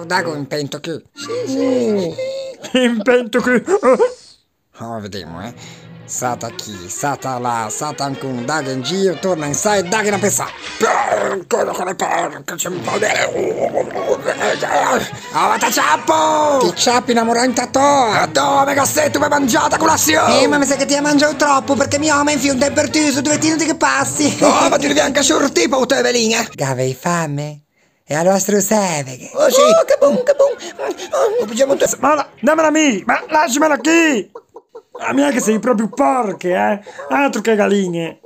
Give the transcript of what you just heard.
Dago impento qui. Impento qui. Oh, vediamo. Sata chi, sata là, satan con Dago in giro, torna in sa e Dago in pensare. Quello con le perle, che c'è un po' di... Oh, ti ciappo! Ti ciappi innamorante a toa! A dove cassetto mi mangiata colazione? Ma mi sa che ti ha mangiato troppo perché mio ama infiunda per te su 2 minuti che passi. Oh, ma ti devi anche sortipo, te veline! Gave fame? E allo nostro seve. Oh, sì! Oh, che bum! Oh, pigliamo te... Ma dammela mi, ma lasciamela qui! La mia che sei proprio porche, Altro che galline!